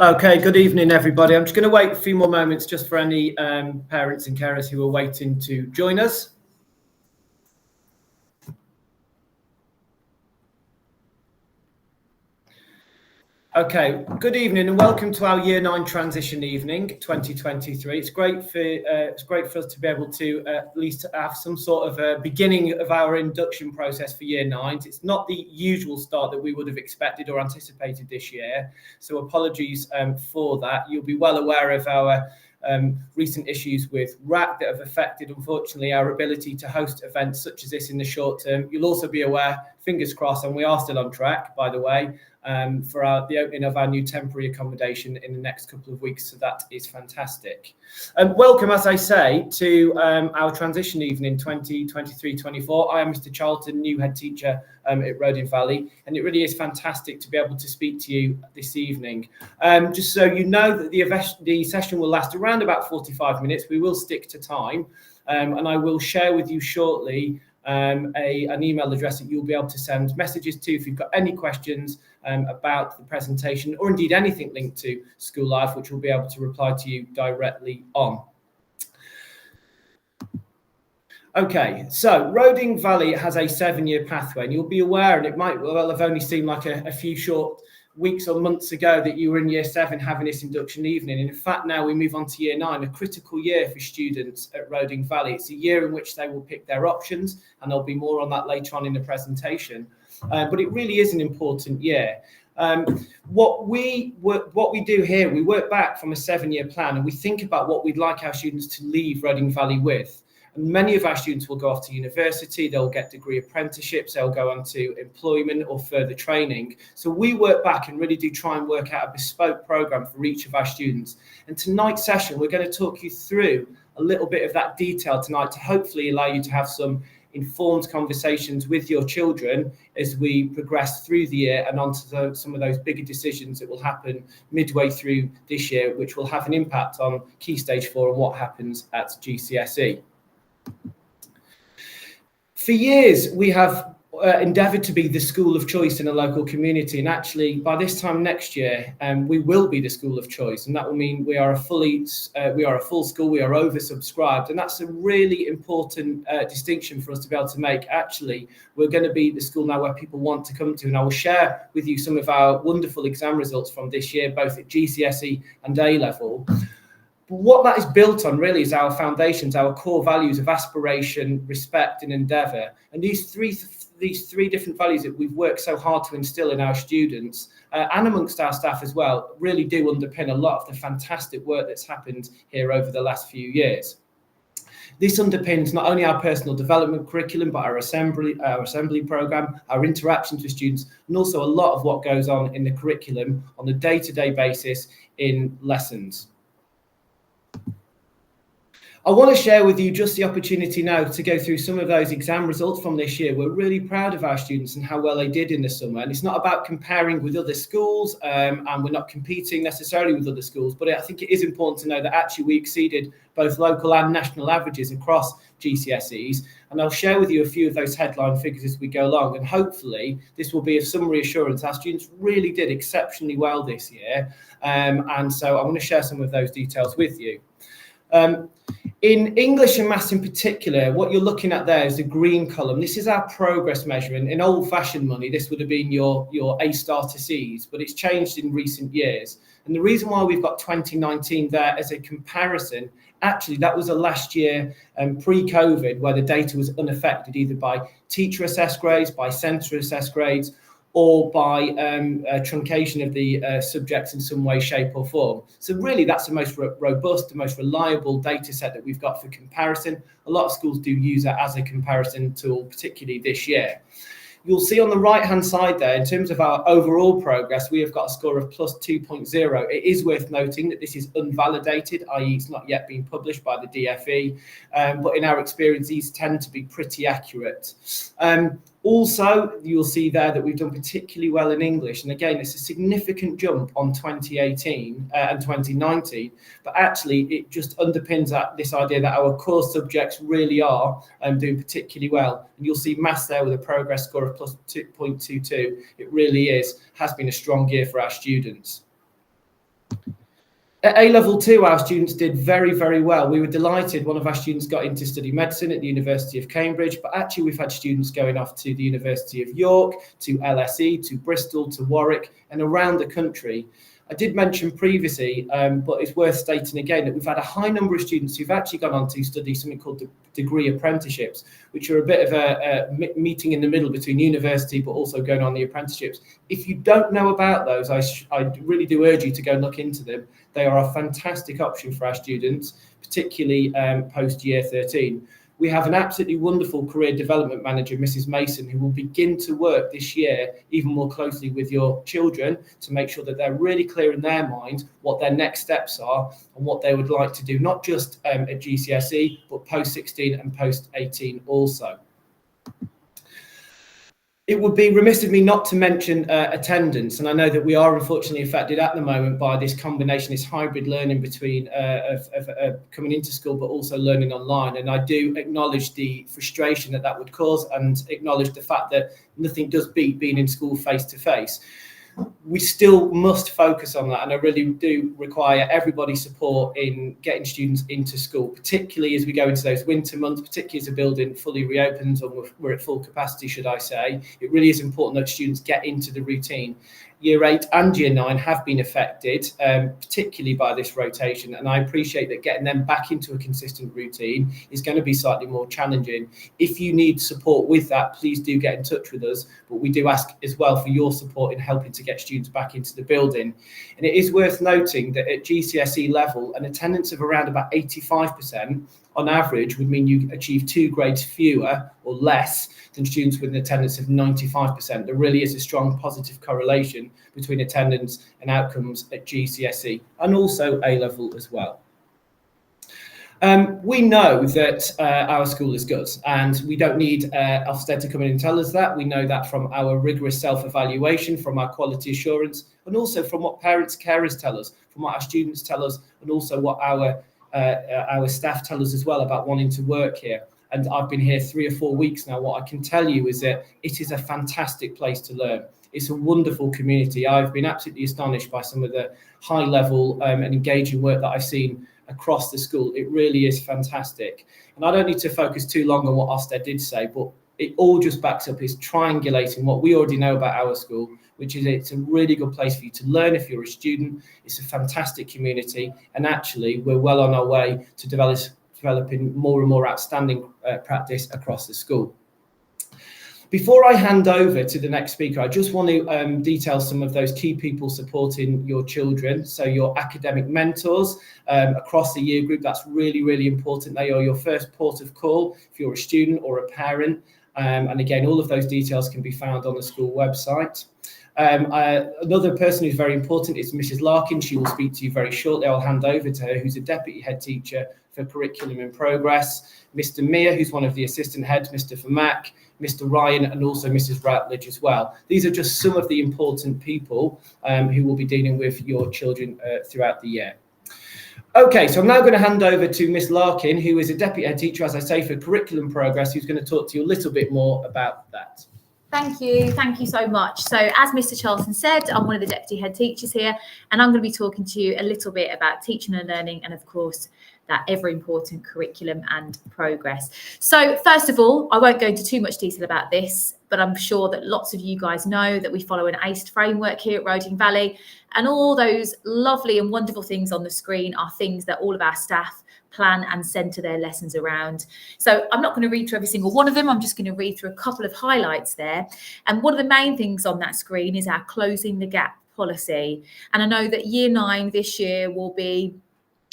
Okay, good evening, everybody. I'm just going to wait a few more moments just for any parents and carers who are waiting to join us. Okay, good evening and welcome to our Year 9 transition evening 2023. It's great for us to be able to at least have some sort of a beginning of our induction process for Year 9s. It's not the usual start that we would have expected or anticipated this year, so apologies for that. You'll be well aware of our recent issues with RAC that have affected, unfortunately, our ability to host events such as this in the short term. You'll also be aware, fingers crossed, and we are still on track, by the way, for the opening of our new temporary accommodation in the next couple of weeks. So that is fantastic. Welcome, as I say, to our transition evening 2023-24. I am Mr Charlton, new head teacher at Roding Valley, and it really is fantastic to be able to speak to you this evening. Just so you know that the session will last around about 45 minutes. We will stick to time, and I will share with you shortly an email address that you'll be able to send messages to if you've got any questions about the presentation or indeed anything linked to school life, which we'll be able to reply to you directly on. Okay, so Roding Valley has a 7-year pathway, and you'll be aware, and it might well have only seemed like a few short weeks or months ago that you were in Year 7 having this induction evening. And in fact, now we move on to Year 9, a critical year for students at Roding Valley. It's a year in which they will pick their options, and there'll be more on that later on in the presentation. But it really is an important year. What we do here, we work back from a 7-year plan, and we think about what we'd like our students to leave Roding Valley with. And many of our students will go off to university, they'll get degree apprenticeships, they'll go on to employment or further training. So we work back and really do try and work out a bespoke programme for each of our students. And tonight's session, we're going to talk you through a little bit of that detail tonight to hopefully allow you to have some informed conversations with your children as we progress through the year and onto some of those bigger decisions that will happen midway through this year, which will have an impact on Key Stage 4 and what happens at GCSE. For years, we have endeavoured to be the school of choice in a local community, and actually by this time next year we will be the school of choice, and that will mean we are a full school, we are oversubscribed, and that's a really important distinction for us to be able to make. Actually, we're going to be the school now where people want to come to, and I will share with you some of our wonderful exam results from this year, both at GCSE and A level. But what that is built on really is our foundations, our core values of aspiration, respect and endeavour. And these three different values that we've worked so hard to instill in our students and amongst our staff as well really do underpin a lot of the fantastic work that's happened here over the last few years. This underpins not only our personal development curriculum, but our assembly programme, our interactions with students, and also a lot of what goes on in the curriculum on a day-to-day basis in lessons. I want to share with you just the opportunity now to go through some of those exam results from this year. We're really proud of our students and how well they did in the summer. And it's not about comparing with other schools, and we're not competing necessarily with other schools, but I think it is important to know that actually we exceeded both local and national averages across GCSEs. And I'll share with you a few of those headline figures as we go along. And hopefully this will be of some reassurance. Our students really did exceptionally well this year. And so I want to share some of those details with you. In English and maths in particular, what you're looking at there is the green column. This is our progress measure. In old-fashioned money, this would have been your A star to C's, but it's changed in recent years. And the reason why we've got 2019 there as a comparison, actually, that was a last year pre-COVID where the data was unaffected either by teacher assessed grades, by centre assessed grades, or by truncation of the subjects in some way, shape or form. So really that's the most robust, the most reliable data set that we've got for comparison. A lot of schools do use that as a comparison tool, particularly this year. You'll see on the right-hand side there, in terms of our overall progress, we have got a score of plus 2.0. It is worth noting that this is unvalidated, i.e. it's not yet been published by the DFE, but in our experience, these tend to be pretty accurate. Also, you'll see there that we've done particularly well in English. And again, it's a significant jump on 2018 and 2019, but actually it just underpins this idea that our core subjects really are doing particularly well. And you'll see maths there with a progress score of plus 2.22. It really has been a strong year for our students. At A-level 2, our students did very, very well. We were delighted. One of our students got into study medicine at the University of Cambridge, but actually we've had students going off to the University of York, to LSE, to Bristol, to Warwick, and around the country. I did mention previously, but it's worth stating again that we've had a high number of students who've actually gone on to study something called degree apprenticeships, which are a bit of a meeting in the middle between university, but also going on the apprenticeships. If you don't know about those, I really do urge you to go and look into them. They are a fantastic option for our students, particularly post year 13. We have an absolutely wonderful career development manager, Mrs. Mason, who will begin to work this year even more closely with your children to make sure that they're really clear in their mind what their next steps are and what they would like to do, not just at GCSE, but post-16 and post-18 also. It would be remiss of me not to mention attendance, and I know that we are unfortunately affected at the moment by this combination, this hybrid learning between coming into school but also learning online, and I do acknowledge the frustration that would cause and acknowledge the fact that nothing does beat being in school face to face. We still must focus on that, and I really do require everybody's support in getting students into school, particularly as we go into those winter months, particularly as the building fully reopens or we're at full capacity, should I say. It really is important that students get into the routine. Year 8 and Year 9 have been affected, particularly by this rotation, and I appreciate that getting them back into a consistent routine is going to be slightly more challenging. If you need support with that, please do get in touch with us, but we do ask as well for your support in helping to get students back into the building. And it is worth noting that at GCSE level, an attendance of around about 85% on average would mean you achieve 2 grades fewer or less than students with an attendance of 95%. There really is a strong positive correlation between attendance and outcomes at GCSE and also A-level as well. We know that our school is good, and we don't need Ofsted to come in and tell us that. We know that from our rigorous self-evaluation, from our quality assurance, and also from what parents, carers tell us, from what our students tell us, and also what our staff tell us as well about wanting to work here. And I've been here 3 or 4 weeks now. What I can tell you is that it is a fantastic place to learn. It's a wonderful community. I've been absolutely astonished by some of the high level and engaging work that I've seen across the school. It really is fantastic. And I don't need to focus too long on what Ofsted did say, but it all just backs up is triangulating what we already know about our school, which is it's a really good place for you to learn if you're a student. It's a fantastic community, and actually we're well on our way to developing more and more outstanding practice across the school. Before I hand over to the next speaker, I just want to detail some of those key people supporting your children. So your academic mentors across the year group, that's really, really important. They are your first port of call if you're a student or a parent. And again, all of those details can be found on the school website. Another person who's very important is Mrs. Larkin. She will speak to you very shortly. I'll hand over to her, who's a deputy head teacher for curriculum in progress. Mr. Meir, who's one of the assistant heads, Mr. Vermack, Mr. Ryan, and also Mrs. Routledge as well. These are just some of the important people who will be dealing with your children throughout the year. Okay, so I'm now going to hand over to Miss Larkin, who is a deputy head teacher, as I say, for curriculum progress, who's going to talk to you a little bit more about that. Thank you so much. So as Mr Charlton said, I'm one of the deputy head teachers here, and I'm going to be talking to you a little bit about teaching and learning, and of course that ever important curriculum and progress. So first of all, I won't go into too much detail about this, but I'm sure that lots of you guys know that we follow an ACE framework here at Roding Valley, and all those lovely and wonderful things on the screen are things that all of our staff plan and centre their lessons around. So I'm not going to read through every single one of them. I'm just going to read through a couple of highlights there. And one of the main things on that screen is our closing the gap policy. And I know that Year 9 this year will be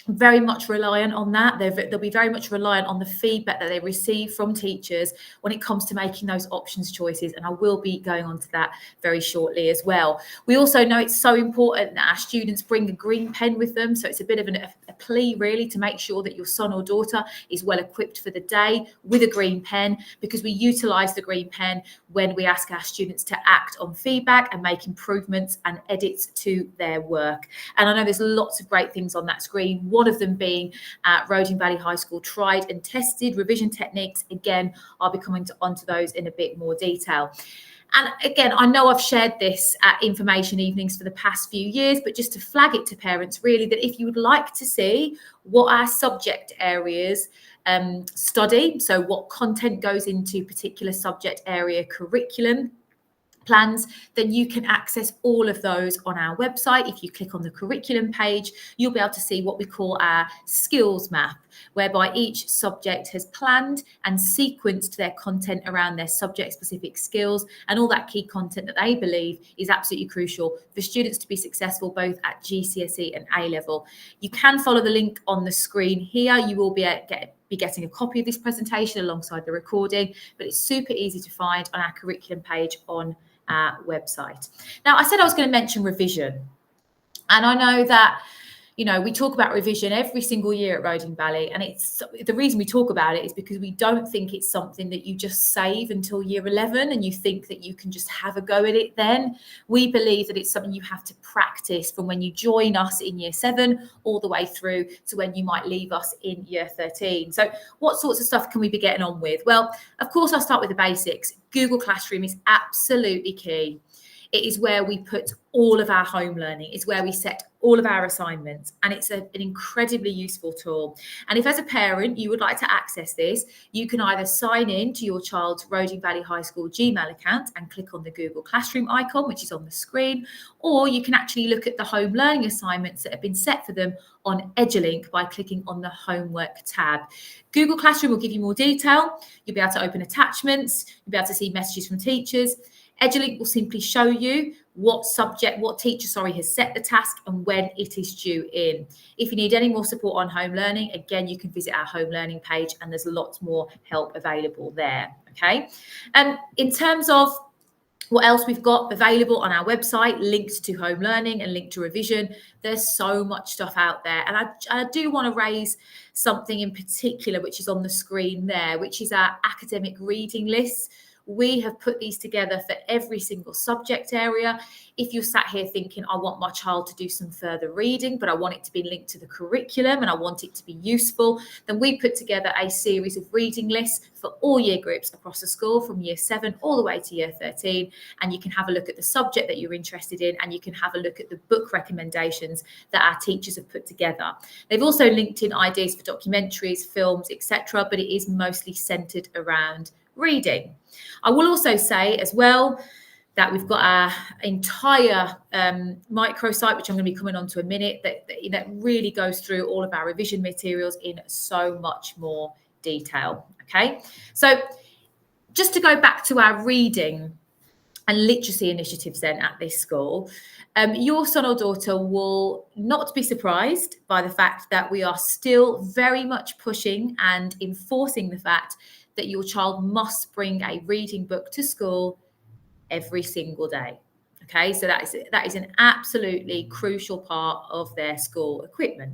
very much reliant on that. They'll be very much reliant on the feedback that they receive from teachers when it comes to making those options choices. And I will be going on to that very shortly as well. We also know it's so important that our students bring a green pen with them. So it's a bit of a plea really to make sure that your son or daughter is well equipped for the day with a green pen, because we utilise the green pen when we ask our students to act on feedback and make improvements and edits to their work. And I know there's lots of great things on that screen. One of them being Roding Valley High School tried and tested revision techniques. Again, I'll be coming onto those in a bit more detail. And again, I know I've shared this at information evenings for the past few years, but just to flag it to parents really, that if you would like to see what our subject areas study, so what content goes into particular subject area curriculum plans, then you can access all of those on our website. If you click on the curriculum page, you'll be able to see what we call our skills map, whereby each subject has planned and sequenced their content around their subject specific skills and all that key content that they believe is absolutely crucial for students to be successful both at GCSE and A level. You can follow the link on the screen here. You will be getting a copy of this presentation alongside the recording, but it's super easy to find on our curriculum page on our website. Now, I said I was going to mention revision, and I know that we talk about revision every single year at Roding Valley, and it's the reason we talk about it is because we don't think it's something that you just save until year 11 and you think that you can just have a go at it then. We believe that it's something you have to practice from when you join us in year 7 all the way through to when you might leave us in year 13. So what sorts of stuff can we be getting on with? Well, of course, I'll start with the basics. Google Classroom is absolutely key. It is where we put all of our home learning. It's where we set all of our assignments, and it's an incredibly useful tool. And if as a parent you would like to access this, you can either sign in to your child's Roding Valley High School Gmail account and click on the Google Classroom icon, which is on the screen, or you can actually look at the home learning assignments that have been set for them on Edulink by clicking on the homework tab. Google Classroom will give you more detail. You'll be able to open attachments. You'll be able to see messages from teachers. Edulink will simply show you what teacher has set the task and when it is due in. If you need any more support on home learning, again, you can visit our home learning page and there's lots more help available there, okay? In terms of what else we've got available on our website, linked to home learning and linked to revision, there's so much stuff out there. And I do want to raise something in particular, which is on the screen there, which is our academic reading lists. We have put these together for every single subject area. If you're sat here thinking, I want my child to do some further reading, but I want it to be linked to the curriculum and I want it to be useful, then we put together a series of reading lists for all year groups across the school from year 7 all the way to year 13. And you can have a look at the subject that you're interested in, and you can have a look at the book recommendations that our teachers have put together. They've also linked in ideas for documentaries, films, etc., but it is mostly centered around reading. I will also say as well that we've got our entire microsite, which I'm going to be coming on to a minute, that really goes through all of our revision materials in so much more detail. Okay, so just to go back to our reading and literacy initiatives then at this school, your son or daughter will not be surprised by the fact that we are still very much pushing and enforcing the fact that your child must bring a reading book to school every single day. Okay, so that is an absolutely crucial part of their school equipment.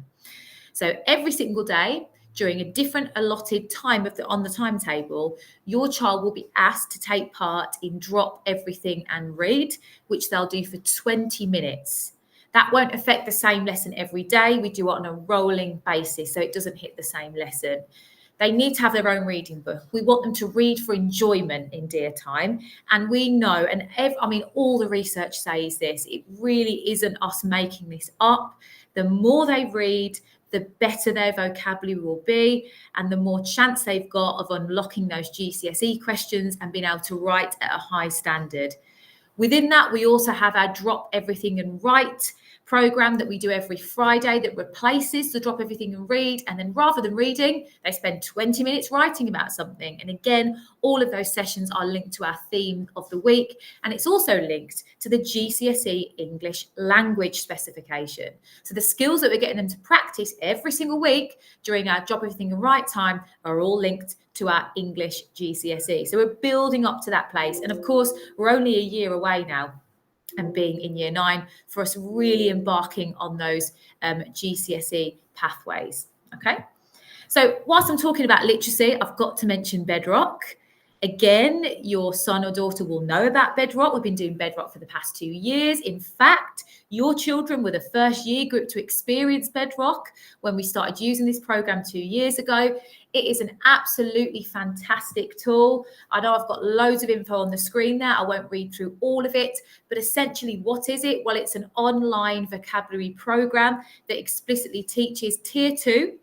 So every single day during a different allotted time on the timetable, your child will be asked to take part in Drop Everything and Read, which they'll do for 20 minutes. That won't affect the same lesson every day. We do it on a rolling basis, so it doesn't hit the same lesson. They need to have their own reading book. We want them to read for enjoyment in dear time. And we know, all the research says this, it really isn't us making this up. The more they read, the better their vocabulary will be, and the more chance they've got of unlocking those GCSE questions and being able to write at a high standard. Within that, we also have our Drop Everything and Write program that we do every Friday that replaces the drop everything and read. And then rather than reading, they spend 20 minutes writing about something. And again, all of those sessions are linked to our theme of the week. And it's also linked to the GCSE English language specification. So the skills that we're getting them to practice every single week during our drop everything and write time are all linked to our English GCSE. So we're building up to that place. And of course, we're only a year away now and being in year 9 for us really embarking on those GCSE pathways. Okay. So whilst I'm talking about literacy, I've got to mention Bedrock. Again, your son or daughter will know about Bedrock. We've been doing Bedrock for the past 2 years. In fact, your children were the first year group to experience Bedrock when we started using this program 2 years ago. It is an absolutely fantastic tool. I know I've got loads of info on the screen there. I won't read through all of it, but essentially what is it? Well, it's an online vocabulary program that explicitly teaches Tier 2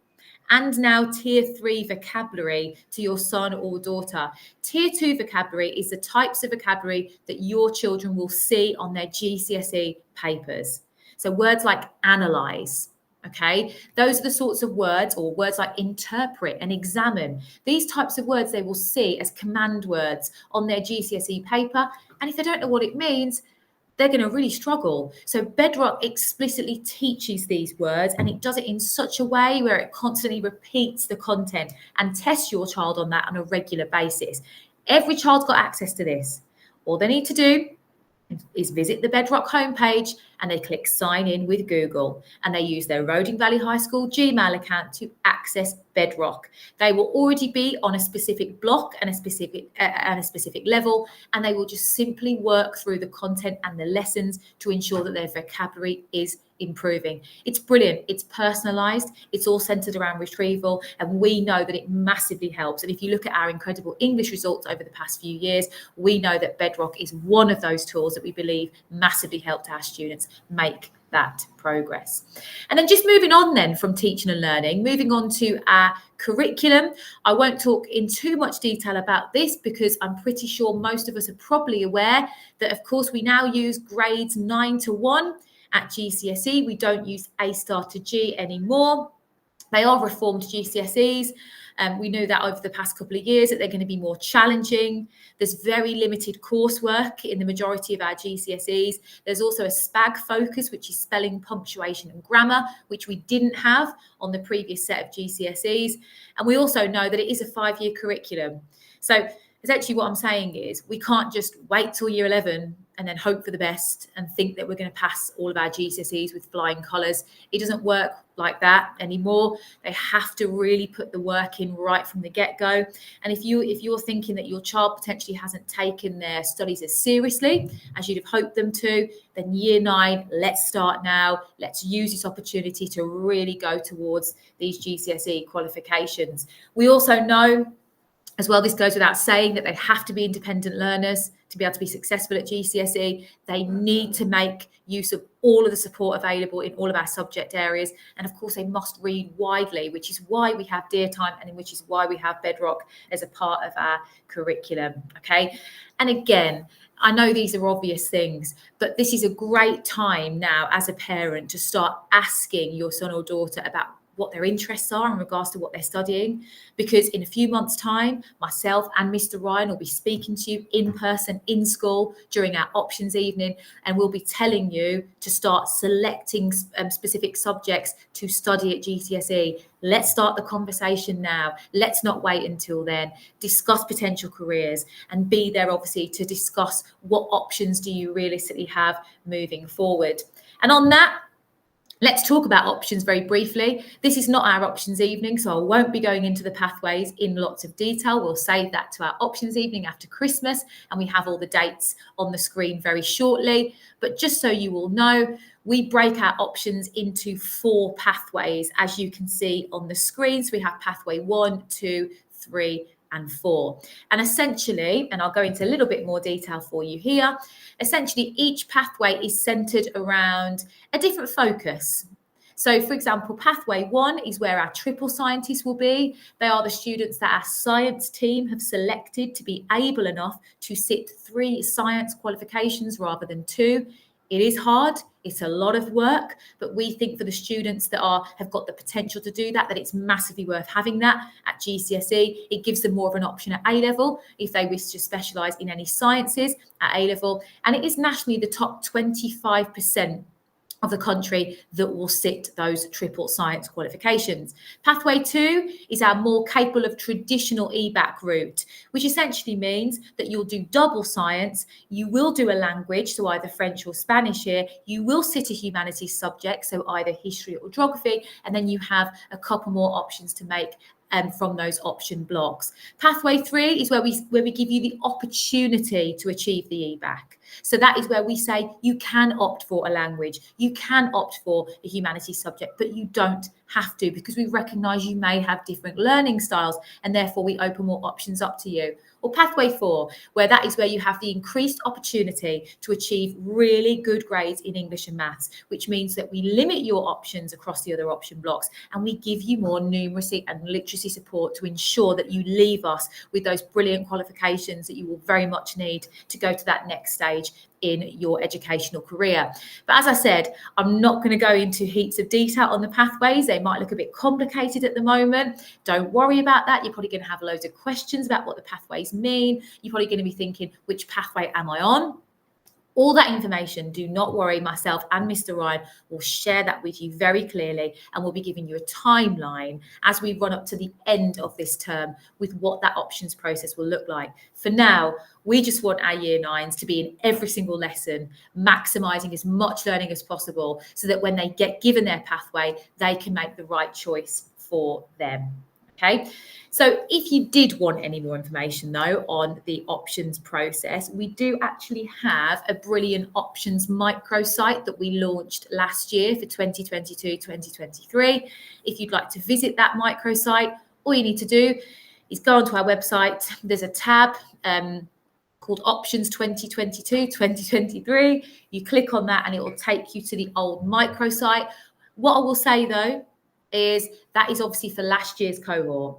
and now Tier 3 vocabulary to your son or daughter. Tier 2 vocabulary is the types of vocabulary that your children will see on their GCSE papers. So words like analyse, okay? Those are the sorts of words, or words like interpret and examine. These types of words they will see as command words on their GCSE paper. And if they don't know what it means, they're going to really struggle. So Bedrock explicitly teaches these words, and it does it in such a way where it constantly repeats the content and tests your child on that on a regular basis. Every child's got access to this. All they need to do is visit the Bedrock homepage and they click sign in with Google, and they use their Roding Valley High School Gmail account to access Bedrock. They will already be on a specific block and a specific level, and they will just simply work through the content and the lessons to ensure that their vocabulary is improving. It's brilliant. It's personalized. It's all centered around retrieval, and we know that it massively helps. And if you look at our incredible English results over the past few years, we know that Bedrock is one of those tools that we believe massively helped our students make that progress. And then just moving on then from teaching and learning, moving on to our curriculum. I won't talk in too much detail about this because I'm pretty sure most of us are probably aware that, of course, we now use grades 9 to 1 at GCSE. We don't use A star to G anymore. They are reformed GCSEs. We knew that over the past couple of years that they're going to be more challenging. There's very limited coursework in the majority of our GCSEs. There's also a SPAG focus, which is spelling, punctuation and grammar, which we didn't have on the previous set of GCSEs. And we also know that it is a 5-year curriculum. So essentially what I'm saying is we can't just wait till year 11 and then hope for the best and think that we're going to pass all of our GCSEs with flying colours. It doesn't work like that anymore. They have to really put the work in right from the get-go. And if you're thinking that your child potentially hasn't taken their studies as seriously as you'd have hoped them to, then year 9, let's start now. Let's use this opportunity to really go towards these GCSE qualifications. We also know as well, this goes without saying, that they have to be independent learners to be able to be successful at GCSE. They need to make use of all of the support available in all of our subject areas. And of course, they must read widely, which is why we have Dear Time and which is why we have Bedrock as a part of our curriculum. Okay. And again, I know these are obvious things, but this is a great time now as a parent to start asking your son or daughter about what their interests are in regards to what they're studying, because in a few months' time, myself and Mr Ryan will be speaking to you in person in school during our options evening, and we'll be telling you to start selecting specific subjects to study at GCSE. Let's start the conversation now. Let's not wait until then. Discuss potential careers and be there, obviously, to discuss what options do you realistically have moving forward. And on that, let's talk about options very briefly. This is not our options evening, so I won't be going into the pathways in lots of detail. We'll save that to our options evening after Christmas, and we have all the dates on the screen very shortly. But just so you all know, we break our options into 4 pathways, as you can see on the screen. So we have pathway 1, 2, 3, and 4. And essentially, and I'll go into a little bit more detail for you here, essentially each pathway is centered around a different focus. So for example, pathway 1 is where our triple scientists will be. They are the students that our science team have selected to be able enough to sit 3 science qualifications rather than 2. It is hard. It's a lot of work, but we think for the students that have got the potential to do that it's massively worth having that at GCSE. It gives them more of an option at A-level if they wish to specialise in any sciences at A-level. And it is nationally the top 25% of the country that will sit those triple science qualifications. Pathway 2 is our more capable of traditional EBAC route, which essentially means that you'll do double science, you will do a language, so either French or Spanish here, you will sit a humanities subject, so either history or geography, and then you have a couple more options to make from those option blocks. Pathway 3 is where we give you the opportunity to achieve the EBAC. So that is where we say you can opt for a language, you can opt for a humanities subject, but you don't have to, because we recognise you may have different learning styles, and therefore we open more options up to you. Or Pathway 4, where that is where you have the increased opportunity to achieve really good grades in English and maths, which means that we limit your options across the other option blocks, and we give you more numeracy and literacy support to ensure that you leave us with those brilliant qualifications that you will very much need to go to that next stage in your educational career. But as I said, I'm not going to go into heaps of detail on the pathways. They might look a bit complicated at the moment. Don't worry about that. You're probably going to have loads of questions about what the pathways mean. You're probably going to be thinking, which pathway am I on? All that information, do not worry, myself and Mr Ryan will share that with you very clearly, and we'll be giving you a timeline as we run up to the end of this term with what that options process will look like. For now, we just want our year 9s to be in every single lesson, maximising as much learning as possible so that when they get given their pathway, they can make the right choice for them. Okay, so if you did want any more information though on the options process, we do actually have a brilliant options microsite that we launched last year for 2022-2023. If you'd like to visit that microsite, all you need to do is go onto our website. There's a tab called Options 2022-2023. You click on that and it will take you to the old microsite. What I will say though is that is obviously for last year's cohort.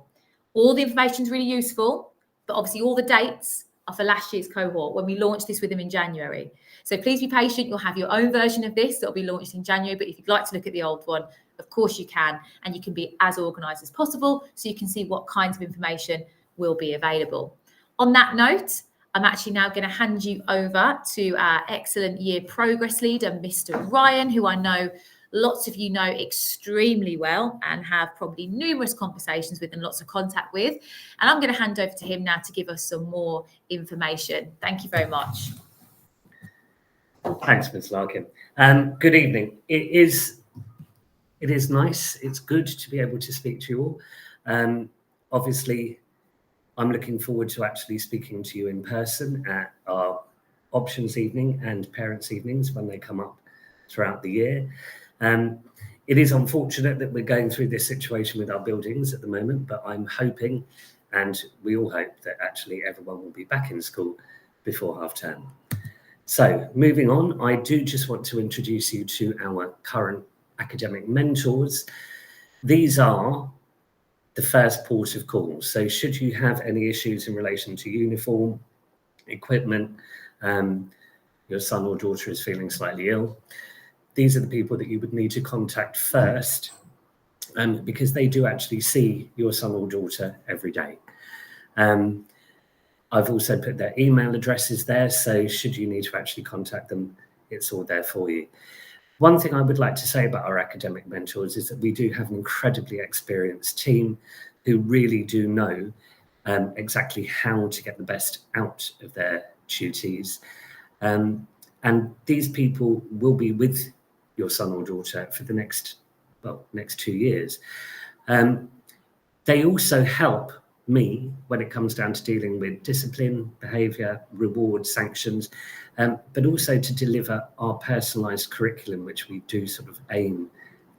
All the information is really useful, but obviously all the dates are for last year's cohort when we launched this with them in January. So please be patient. You'll have your own version of this that will be launched in January. But if you'd like to look at the old one, of course you can. And you can be as organised as possible so you can see what kinds of information will be available. On that note, I'm actually now going to hand you over to our excellent year progress leader, Mr Ryan, who I know lots of you know extremely well and have probably numerous conversations with and lots of contact with. And I'm going to hand over to him now to give us some more information. Thank you very much. Thanks, Ms. Larkin. Good evening. It is nice. It's good to be able to speak to you all. Obviously, I'm looking forward to actually speaking to you in person at our options evening and parents' evenings when they come up throughout the year. It is unfortunate that we're going through this situation with our buildings at the moment, but I'm hoping, and we all hope, that actually everyone will be back in school before half term. So moving on, I do just want to introduce you to our current academic mentors. These are the first port of call. So should you have any issues in relation to uniform, equipment, your son or daughter is feeling slightly ill, these are the people that you would need to contact first, because they do actually see your son or daughter every day. I've also put their email addresses there, so should you need to actually contact them, it's all there for you. One thing I would like to say about our academic mentors is that we do have an incredibly experienced team who really do know exactly how to get the best out of their tutees. And these people will be with your son or daughter for the next 2 years. They also help me when it comes down to dealing with discipline, behaviour, reward, sanctions, but also to deliver our personalised curriculum, which we do sort of aim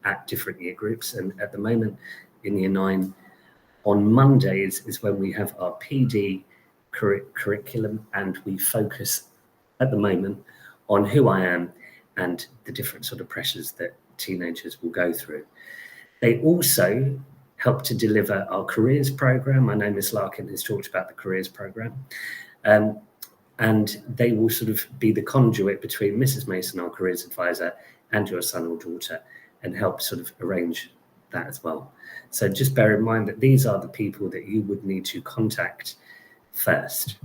at different year groups. And at the moment in year 9, on Mondays is when we have our PD curriculum, and we focus at the moment on who I am and the different sort of pressures that teenagers will go through. They also help to deliver our careers program. I know Ms. Larkin has talked about the careers program. and they will sort of be the conduit between Mrs Mason, our careers advisor, and your son or daughter, and help sort of arrange that as well. So just bear in mind that these are the people that you would need to contact first.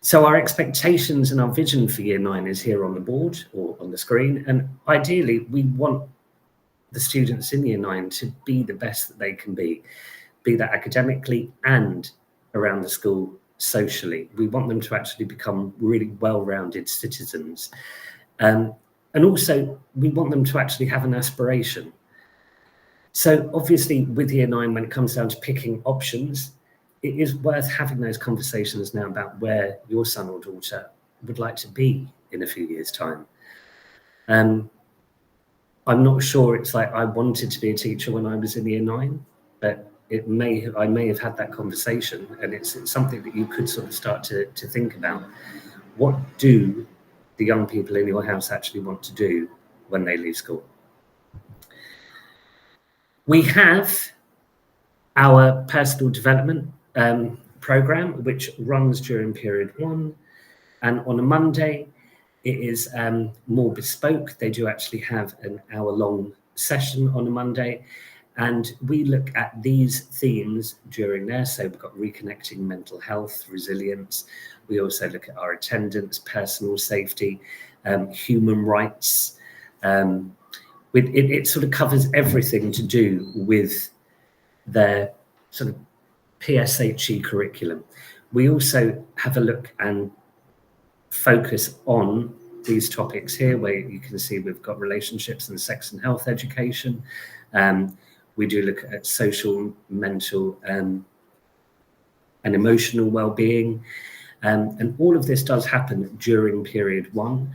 So our expectations and our vision for year 9 is here on the board or on the screen, and ideally we want the students in year 9 to be the best that they can be that academically and around the school socially. We want them to actually become really well-rounded citizens. And also we want them to actually have an aspiration. So obviously with year 9, when it comes down to picking options, it is worth having those conversations now about where your son or daughter would like to be in a few years' time. I'm not sure it's like I wanted to be a teacher when I was in year 9, but I may have had that conversation, and it's something that you could sort of start to think about. What do the young people in your house actually want to do when they leave school? We have our personal development program, which runs during period 1, and on a Monday it is more bespoke. They do actually have an hour-long session on a Monday, and we look at these themes during there. So we've got reconnecting mental health, resilience. We also look at our attendance, personal safety, human rights. It sort of covers everything to do with their sort of PSHE curriculum. We also have a look and focus on these topics here, where you can see we've got relationships and sex and health education. We do look at social, mental, and emotional well-being. And all of this does happen during period 1.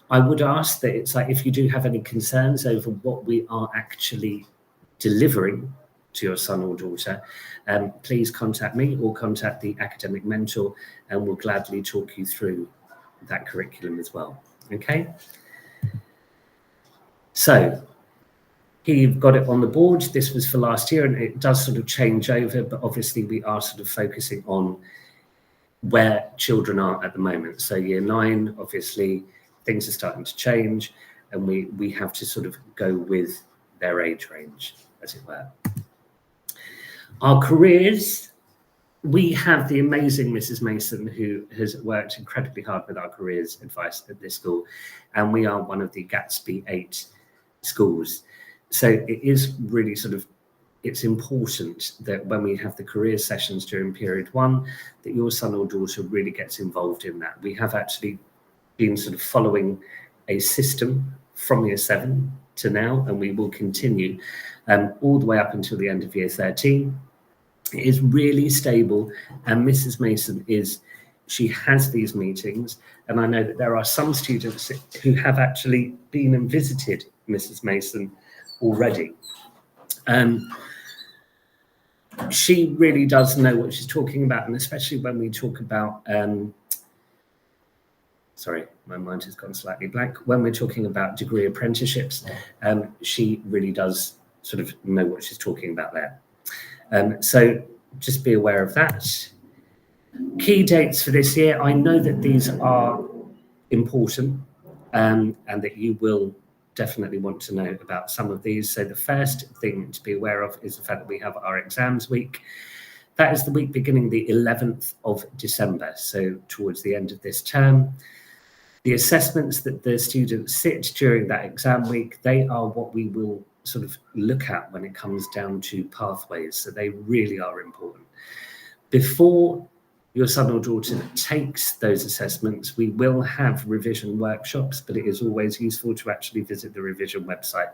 I would ask that it's like, if you do have any concerns over what we are actually delivering to your son or daughter, please contact me or contact the academic mentor, and we'll gladly talk you through that curriculum as well. Okay? So here you've got it on the board. This was for last year, and it does sort of change over, but obviously we are sort of focusing on where children are at the moment. So year 9, obviously things are starting to change, and we have to sort of go with their age range, as it were. Our careers, we have the amazing Mrs Mason, who has worked incredibly hard with our careers advice at this school, and we are one of the Gatsby 8 schools. So it is really sort of, it's important that when we have the career sessions during period 1, that your son or daughter really gets involved in that. We have actually been sort of following a system from year 7 to now, and we will continue all the way up until the end of year 13. It is really stable, and Mrs Mason she has these meetings, and I know that there are some students who have actually been and visited Mrs Mason already. She really does know what she's talking about, and especially when we talk about sorry, my mind has gone slightly blank. When we're talking about degree apprenticeships, she really does sort of know what she's talking about there. So just be aware of that. Key dates for this year. I know that these are important, and that you will definitely want to know about some of these. So the first thing to be aware of is the fact that we have our exams week. That is the week beginning the 11th of December, so towards the end of this term. The assessments that the students sit during that exam week, they are what we will sort of look at when it comes down to pathways. So they really are important. Before your son or daughter takes those assessments, we will have revision workshops, but it is always useful to actually visit the revision website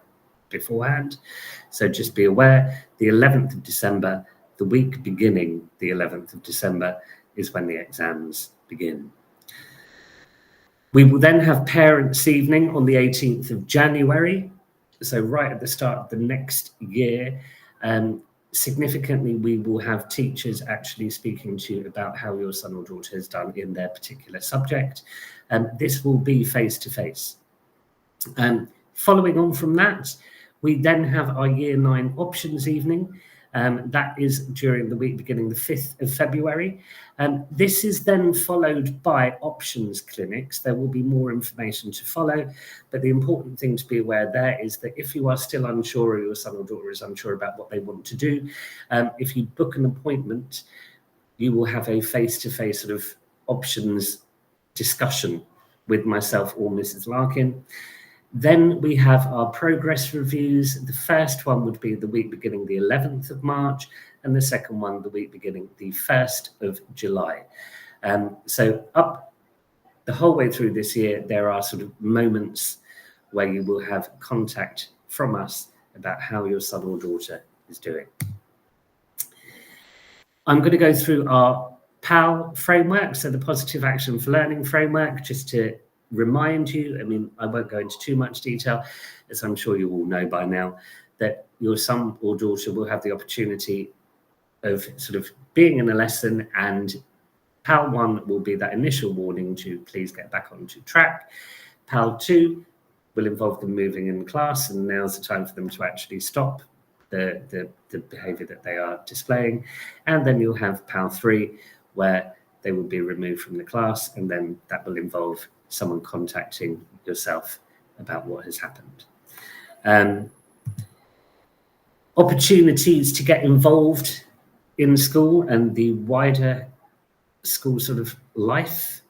beforehand. So just be aware, the 11th of December, the week beginning the 11th of December, is when the exams begin. We will then have Parents' Evening on the 18th of January. So right at the start of the next year, significantly, we will have teachers actually speaking to you about how your son or daughter has done in their particular subject. This will be face-to-face. Following on from that, we then have our Year 9 Options Evening. That is during the week beginning the 5th of February. This is then followed by options clinics. There will be more information to follow, but the important thing to be aware there is that if you are still unsure, or your son or daughter is unsure about what they want to do, if you book an appointment, you will have a face-to-face sort of options discussion with myself or Mrs. Larkin. Then we have our progress reviews. The first one would be the week beginning the 11th of March, and the second one the week beginning the 1st of July. So up the whole way through this year, there are sort of moments where you will have contact from us about how your son or daughter is doing. I'm going to go through our PAL framework, so the Positive Action for Learning framework, just to remind you. I mean, I won't go into too much detail, as I'm sure you all know by now, that your son or daughter will have the opportunity of sort of being in a lesson, and PAL 1 will be that initial warning to please get back onto track. PAL 2 will involve them moving in class, and now's the time for them to actually stop the behaviour that they are displaying. And then you'll have PAL 3, where they will be removed from the class, and then that will involve someone contacting yourself about what has happened. Opportunities to get involved in school and the wider school sort of life.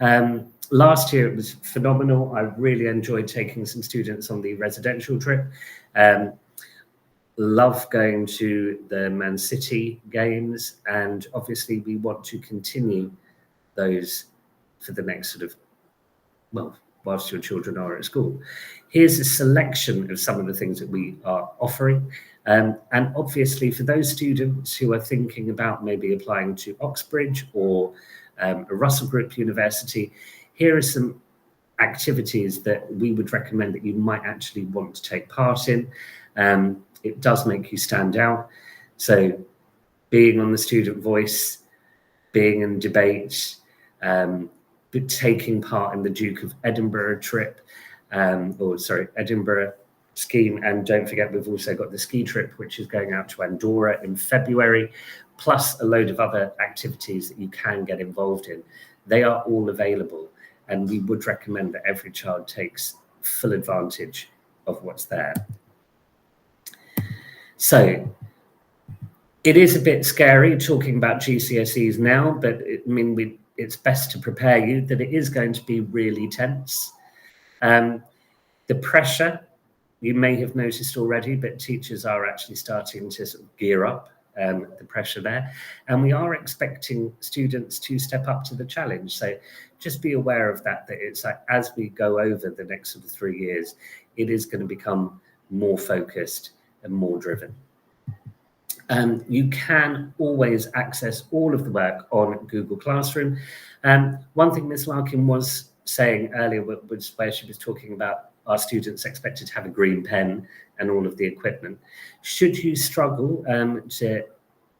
Last year it was phenomenal. I really enjoyed taking some students on the residential trip. Love going to the Man City games, and obviously we want to continue those for the next sort of, well, whilst your children are at school. Here's a selection of some of the things that we are offering. And obviously for those students who are thinking about maybe applying to Oxbridge or a Russell Group University, here are some activities that we would recommend that you might actually want to take part in. It does make you stand out. So being on the Student Voice, being in debate, taking part in the Duke of Edinburgh trip, Edinburgh scheme. And don't forget, we've also got the ski trip, which is going out to Andorra in February, plus a load of other activities that you can get involved in. They are all available, and we would recommend that every child takes full advantage of what's there. So it is a bit scary talking about GCSEs now, but it's best to prepare you that it is going to be really tense. The pressure, you may have noticed already, but teachers are actually starting to sort of gear up the pressure there. And we are expecting students to step up to the challenge. So just be aware of that it's like, as we go over the next sort of 3 years, it is going to become more focused and more driven. You can always access all of the work on Google Classroom. One thing Ms. Larkin was saying earlier was where she was talking about our students expected to have a green pen and all of the equipment. Should you struggle to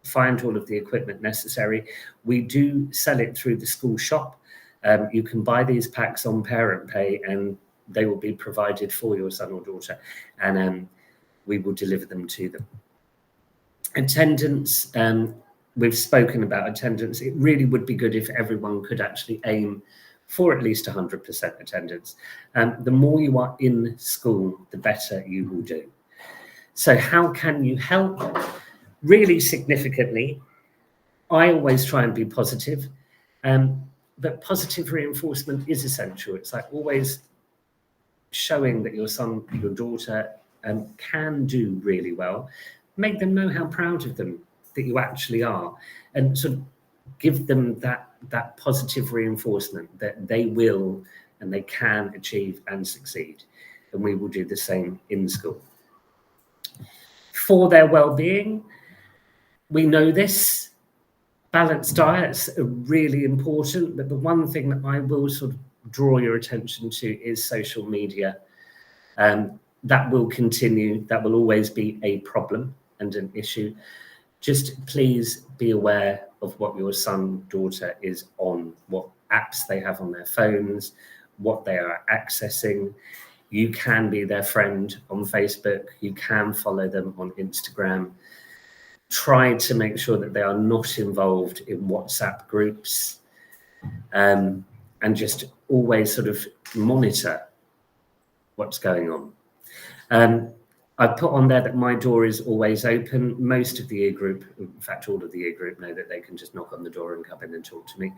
find all of the equipment necessary, we do sell it through the school shop. You can buy these packs on Parent Pay, and they will be provided for your son or daughter, and we will deliver them to them. Attendance, we've spoken about attendance. It really would be good if everyone could actually aim for at least 100% attendance. The more you are in school, the better you will do. So how can you help? Really significantly, I always try and be positive, but positive reinforcement is essential. It's like always showing that your son, your daughter can do really well. Make them know how proud of them that you actually are, and sort of give them that positive reinforcement that they will and they can achieve and succeed. And we will do the same in school. For their well-being, we know this, balanced diets are really important, but the one thing that I will sort of draw your attention to is social media. That will continue, that will always be a problem and an issue. Just please be aware of what your son, daughter is on, what apps they have on their phones, what they are accessing. You can be their friend on Facebook. You can follow them on Instagram. try to make sure that they are not involved in WhatsApp groups, and just always sort of monitor what's going on. I put on there that my door is always open. Most of the year group, in fact, all of the year group know that they can just knock on the door and come in and talk to me.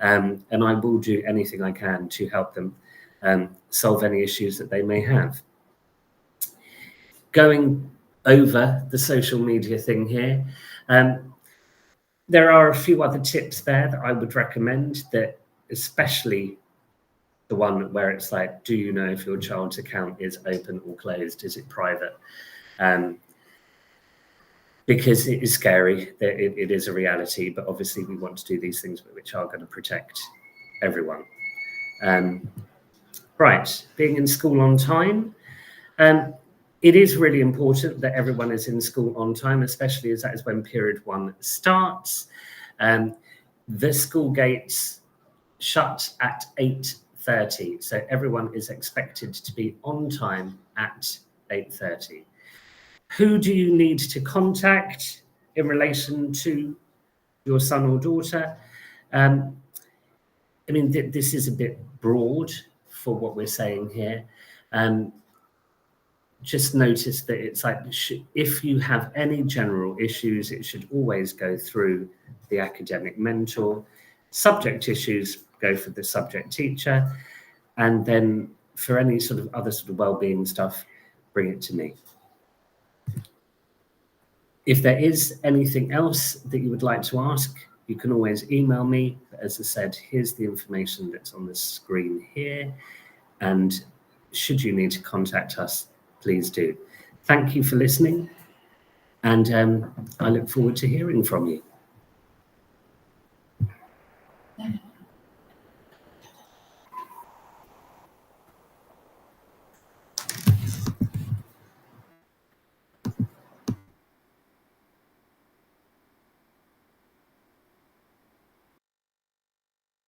And I will do anything I can to help them solve any issues that they may have. Going over the social media thing here, there are a few other tips there that I would recommend, that especially the one where it's like, do you know if your child's account is open or closed? Is it private? Because it is scary, that it is a reality, but obviously we want to do these things which are going to protect everyone. Right, being in school on time. It is really important that everyone is in school on time, especially as that is when period 1 starts. The school gates shut at 8:30, so everyone is expected to be on time at 8:30. Who do you need to contact in relation to your son or daughter? I mean, this is a bit broad for what we're saying here. Just notice that it's like, if you have any general issues, it should always go through the academic mentor. Subject issues, go for the subject teacher. And then for any sort of other sort of well-being stuff, bring it to me. If there is anything else that you would like to ask, you can always email me. As I said, here's the information that's on the screen here. And should you need to contact us, please do. Thank you for listening, and I look forward to hearing from you.